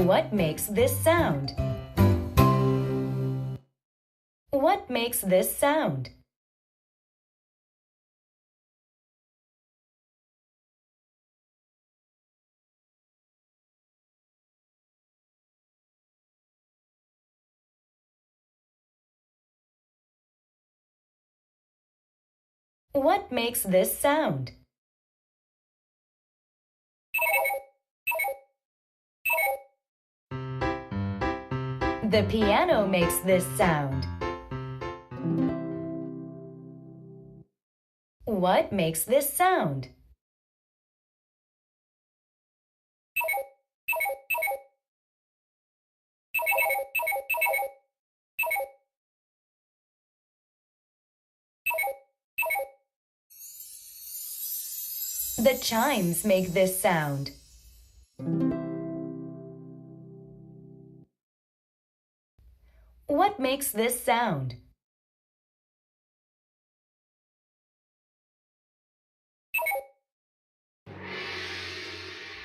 What makes this sound? What makes this sound? What makes this sound? The piano makes this sound. What makes this sound? The chimes make this sound. What makes this sound?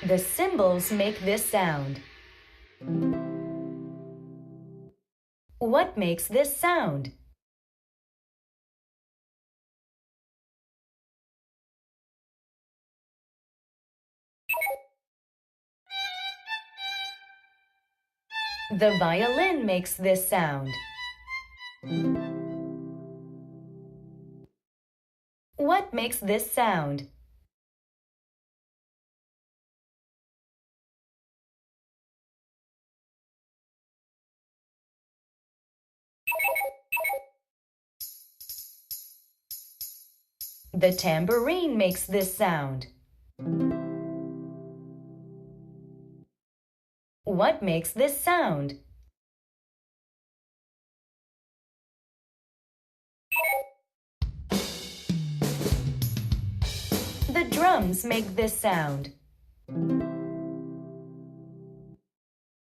The cymbals make this sound. What makes this sound? The violin makes this sound. What makes this sound? The tambourine makes this sound. What makes this sound? The drums make this sound.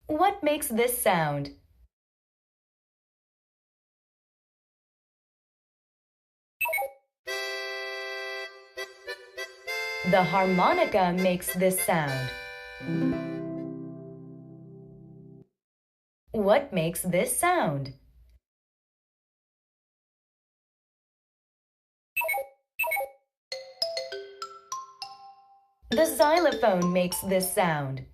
What makes this sound? The harmonica makes this sound. What makes this sound? The xylophone makes this sound.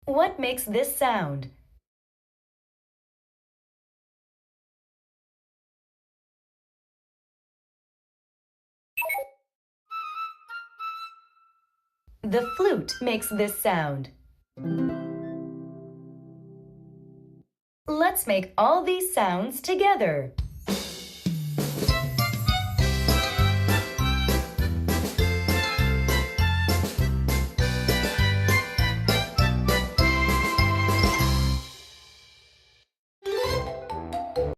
What makes this sound? The flute makes this sound. Let's make all these sounds together.